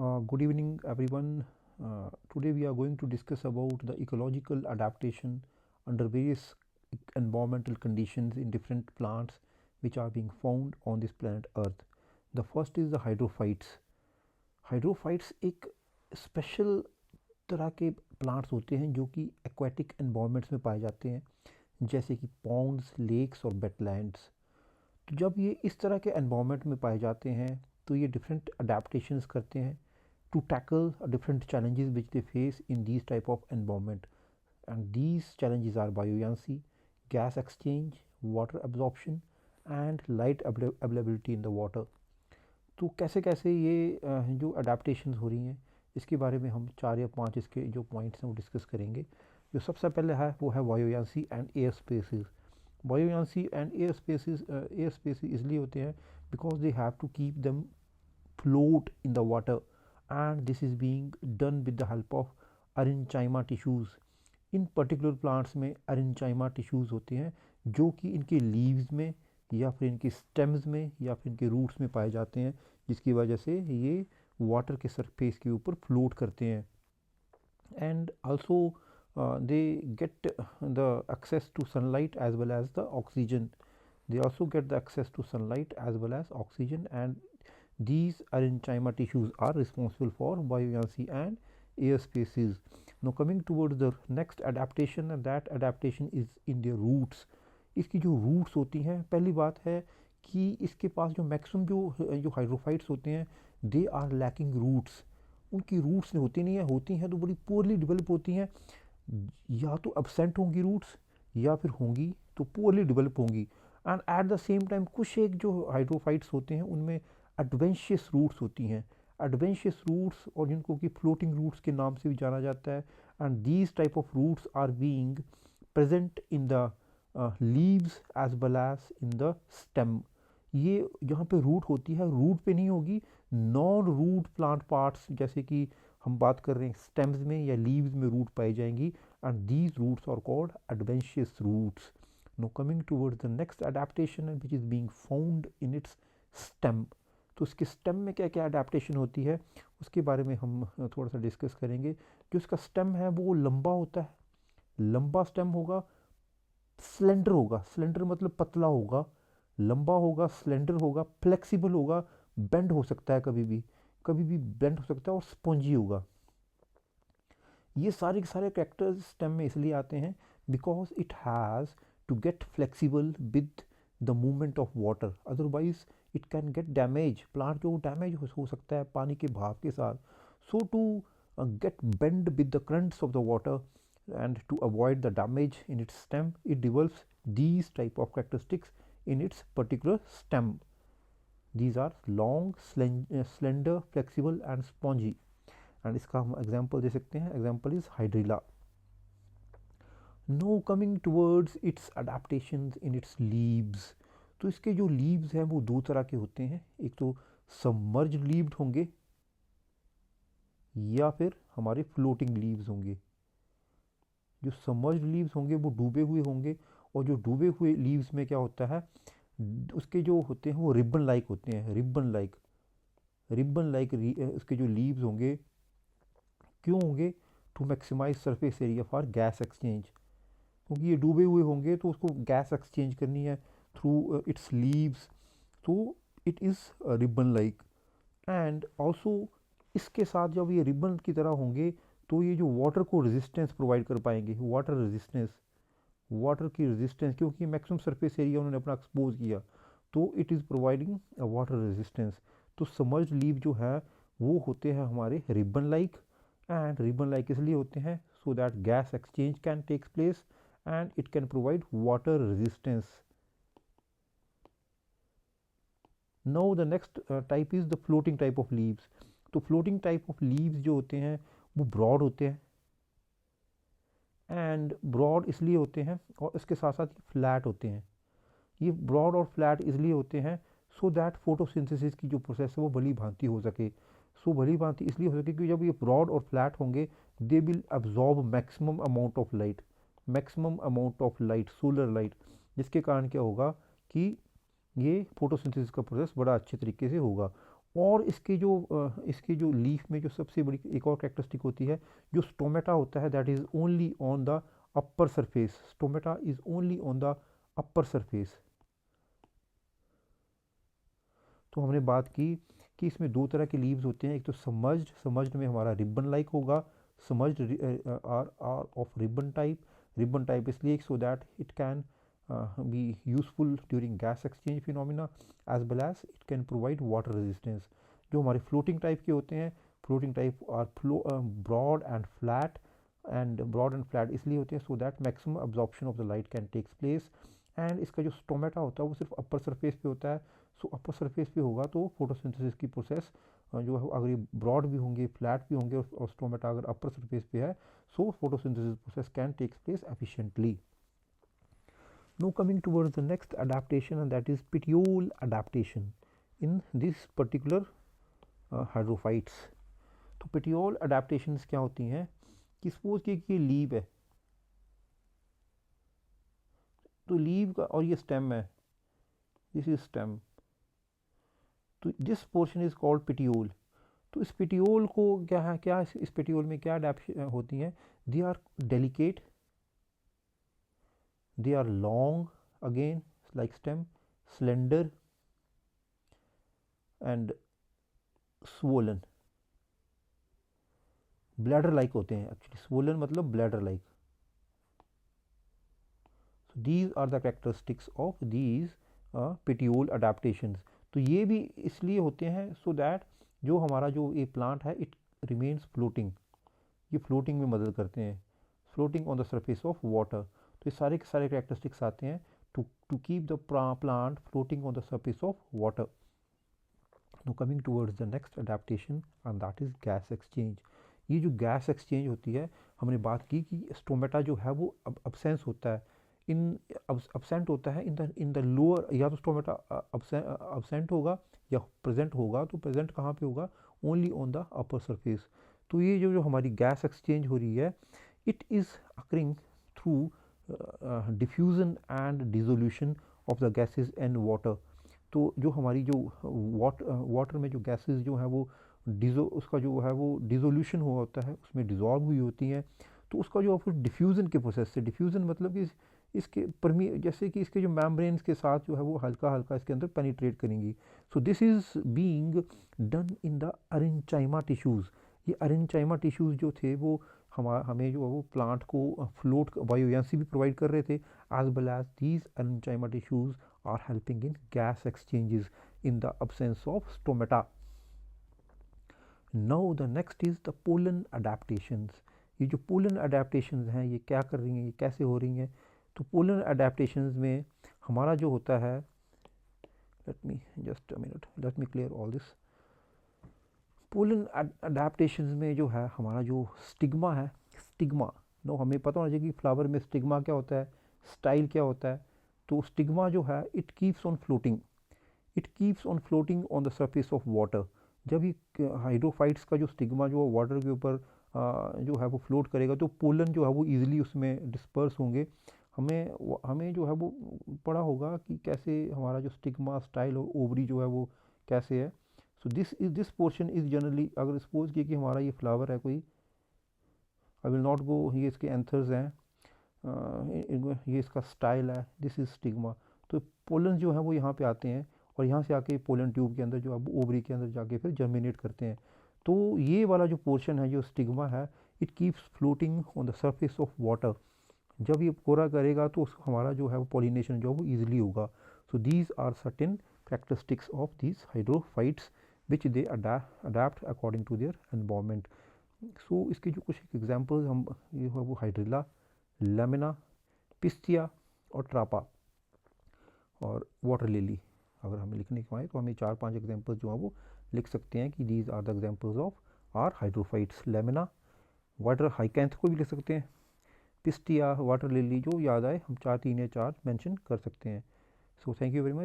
Good evening, everyone. Today we are going to discuss about the ecological adaptation under various environmental conditions in different plants which are being found on this planet Earth. The first is the hydrophytes. Hydrophytes एक special तरह के plants होते हैं जो कि aquatic environments में पाए जाते हैं, जैसे कि पॉन्ड्स, लेक्स और वेटलैंड्स। तो जब ये इस तरह के एनवायरनमेंट में पाए जाते हैं तो ये डिफरेंट अडेप्टैशंस करते हैं to tackle different challenges which they face in these type of environment, and these challenges are buoyancy, gas exchange, water absorption and light availability in the water. तो कैसे कैसे ये जो अडेप्टैशंस हो रही हैं इसके बारे में हम 4 या 5 इसके जो पॉइंट्स हैं वो डिस्कस करेंगे। जो सबसे पहले है वो है buoyancy and air spaces. Buoyancy and air spaces इसलिए होते हैं because they have to keep them float in the water, and this is being done with the help of aerenchyma tissues. इन पर्टिकुलर प्लांट्स में aerenchyma tissues होते हैं जो कि इनके लीव्स में या फिर इनके स्टेम्स में या फिर इनके रूट्स में पाए जाते हैं, जिसकी वजह से ये वाटर के सरफेस के ऊपर फ्लोट करते हैं। And also they get the access to sunlight as well as the oxygen. they also get the access to sunlight as well as oxygen, and these parenchyma tissues are responsible for buoyancy and air spaces. Now coming towards the next adaptation, and that adaptation is in their roots. इसकी जो roots होती हैं, पहली बात है कि इसके पास जो मैक्सिमम जो हाइड्रोफाइट्स होते हैं दे आर लैकिंग रूट्स। उनकी रूट्स होती नहीं है, होती हैं तो बड़ी पुअरली डेवलप होती हैं, या तो एब्सेंट होंगी रूट्स या फिर होंगी तो पुअरली डेवलप होंगी। And at the same time कुछ एक जो हाइड्रोफाइट्स होते हैं उनमें एडवेंशियस रूट्स होती हैं, एडवेंशियस रूट्स, और जिनको कि फ्लोटिंग रूट्स के नाम से भी जाना जाता है। And these type of roots are being present in the leaves as well as in the stem. ये जहाँ पे रूट होती है, रूट पे नहीं होगी, नॉन रूट प्लांट पार्ट्स जैसे कि हम बात कर रहे हैं स्टेम्स में या लीव्स में रूट पाई जाएंगी, and these roots are called adventitious roots. Now coming towards the next adaptation which is being found in its stem. तो उसके स्टेम में क्या क्या अडेप्टैशन होती है उसके बारे में हम थोड़ा सा डिस्कस करेंगे। जो उसका स्टेम है वो लंबा होता है, लंबा स्टेम होगा, स्लेंडर होगा, स्लेंडर मतलब पतला होगा, लंबा होगा, स्लेंडर होगा, फ्लेक्सिबल होगा, बेंड हो सकता है, कभी भी बेंड हो सकता है, और स्पॉन्जी होगा। ये सारे के सारे कैरेक्टर्स स्टेम में इसलिए आते हैं because it has to get flexible with the movement of water, otherwise it can get damage, plant जो डैमेज हो सकता है पानी के बहाव के साथ। so to get bend with the currents of the water and to avoid the damage in its stem, it develops these type of characteristics in its particular stem. These are long, slender, flexible and spongy, and इसका हम example दे सकते हैं। Example is hydrilla. Now coming towards its adaptations in its leaves. तो इसके जो leaves हैं वो दो तरह के होते हैं, एक तो सबमर्ज लीव्ड होंगे या फिर हमारे फ्लोटिंग लीव्स होंगे। जो सबमर्ज लीव्स होंगे वो डूबे हुए होंगे, और जो डूबे हुए लीव्स में क्या होता है, उसके जो होते हैं वो रिबन लाइक होते हैं, रिबन लाइक उसके जो लीव्स होंगे। क्यों होंगे? To maximise surface area for gas exchange, क्योंकि ये डूबे हुए होंगे तो उसको गैस एक्सचेंज करनी है थ्रू इट्स लीव्स, तो it is ribbon like. And also इसके साथ जब ये रिबन की तरह होंगे तो ये जो वाटर को रेजिस्टेंस प्रोवाइड कर पाएंगे, वाटर की रेजिस्टेंस, क्योंकि मैक्सिमम सरफेस एरिया उन्होंने अपना एक्सपोज किया, तो it is providing water resistance. तो समर्ज लीव जो है वो होते हैं हमारे ribbon like, and ribbon like इसलिए होते हैं so that gas exchange can takes place and it can provide water resistance. Now the next type is the floating type of leaves. तो floating type of leaves जो होते हैं वो broad होते हैं, and broad इसलिए होते हैं और इसके साथ साथ flat होते हैं। ये broad और flat इसलिए होते हैं so that photosynthesis की जो प्रोसेस है वो भली भांति हो सके। सो भली भांति इसलिए हो सके क्योंकि जब ये broad और flat होंगे they will absorb maximum amount of light, solar light, जिसके कारण क्या होगा कि ये फोटोसिंथेसिस का प्रोसेस बड़ा अच्छे तरीके से होगा। और इसके जो लीफ में जो सबसे बड़ी एक और कैरेक्टरिस्टिक होती है, जो स्टोमेटा होता है that is only on the upper surface, stomata is only on the upper surface. तो हमने बात की कि इसमें दो तरह के लीव्स होते हैं, एक तो समर्ज्ड में हमारा रिबन लाइक होगा, submerged are of ribbon type इसलिए so that it can be useful during gas exchange phenomena as well as it can provide water resistance. जो हमारे फ्लोटिंग टाइप के होते हैं, floating type are broad and flat इसलिए होते हैं so that maximum absorption of the light can takes place. And इसका जो स्टोमेटा होता है वो सिर्फ अपर सरफेस पे होता है। सो अपर सरफेस पे होगा तो फोटोसिंथेसिस की प्रोसेस जो है अगर ये ब्रॉड भी होंगे, फ्लैट भी होंगे और स्टोमेटा अगर अपर सरफेस पे है, so photosynthesis process can takes place efficiently. Now coming towards the next adaptation, and that is petiole adaptation in this particular hydrophytes. तो petiole adaptations क्या होती हैं कि सपोज कि ये लीव है, तो लीव का और ये स्टेम है, दिस इज स्टेम, तो this portion is called petiole। तो इस petiole को क्या है, क्या इस petiole में क्या अडेप्शन होती हैं, they are delicate, they are long again like stem, slender and swollen, bladder like होते हैं एक्चुअली, swollen मतलब bladder like। so these are the characteristics of these petiole adaptations। तो ये भी इसलिए होते हैं so that जो हमारा जो ये प्लांट है it remains floating, ये फ्लोटिंग में मदद करते हैं, floating on the surface of water. तो ये सारे के सारे कैरेक्टरिस्टिक्स आते हैं to keep the plant floating on the surface of water. Now coming towards the next adaptation and that is gas exchange। ये जो गैस एक्सचेंज होती है, हमने बात की कि स्टोमेटा जो है वो अब्सेंस होता है, इन अब्सेंट होता है इन द लोअर, या तो स्टोमेटा अब्सेंट होगा या प्रेजेंट होगा, तो प्रेजेंट कहाँ पे होगा, only on the upper surface. तो ये जो हमारी गैस एक्सचेंज हो रही है, it is occurring through diffusion and dissolution of the gases and water. तो जो हमारी जो वाटर में जो गैसेस जो हैं वो उसका जो है वो डिसोल्यूशन हुआ होता है, उसमें डिज़ोल्व हुई होती हैं। तो उसका जो फिर डिफ्यूज़न के प्रोसेस से, डिफ्यूज़न मतलब कि इसके जैसे कि इसके जो मेम्ब्रेन्स के साथ जो है वो हल्का हल्का इसके अंदर पेनिट्रेट करेंगी। So this is being done in the aerenchyma tissues. ये अरेंचाइमा टिश्यूज़ जो थे वो हमें जो है वो प्लांट को फ्लोट बायोएंसी भी प्रोवाइड कर रहे थे, as well as these aerenchyma tissues are helping in gas exchanges in the absence of stomata. Now the next is the pollen adaptations। ये जो pollen adaptations हैं ये क्या कर रही हैं, ये कैसे हो रही हैं। तो pollen adaptations में हमारा जो होता है, let me just a minute, let me clear all this। pollen adaptations में जो है हमारा जो स्टिग्मा है, स्टिग्मा नो हमें पता होना चाहिए कि फ्लावर में स्टिग्मा क्या होता है, स्टाइल क्या होता है। तो स्टिग्मा जो है it keeps on floating, it keeps on floating on the surface of water. जब ये हाइड्रोफाइट्स का जो स्टिग्मा जो वाटर के ऊपर जो है वो फ्लोट करेगा, तो पोलन जो है वो ईजिली उसमें डिस्पर्स होंगे। हमें जो है वो पढ़ा होगा कि कैसे हमारा जो स्टिग्मा स्टाइल और ओवरी जो है वो कैसे है। So this portion is generally, अगर सपोज किया कि हमारा ये फ्लावर है कोई, आई विल नॉट गो, ये इसके एंथर्स हैं, ये इसका स्टाइल है, दिस इज स्टिग्मा। तो पोलन जो है वो यहाँ पे आते हैं और यहाँ से आके पोलन ट्यूब के अंदर जो है ओवरी के अंदर जाके फिर जर्मिनेट करते हैं। तो ये वाला जो पोर्शन है जो स्टिग्मा है, it keeps floating on the surface of water. जब ये कोरा करेगा तो हमारा जो है वो पॉलिनेशन जो है वो ईजिली होगा। So these are certain characteristics of these hydrophytes which they adapt according to their environment. So इसके जो कुछ एग्जांपल्स हम, ये है वो हाइड्रिला, लेमिना, पिस्टिया और ट्रापा और वाटर लिली। अगर हमें लिखने को आए तो हमें 4-5 एग्जांपल्स जो हैं वो लिख सकते हैं कि these are the examples of are hydrophytes. Lemna water hyacinth को भी लिख सकते हैं, पिस्टिया वाटर लिली जो याद आए हम 4 3 या 4 मेंशन कर सकते हैं। So thank you very much.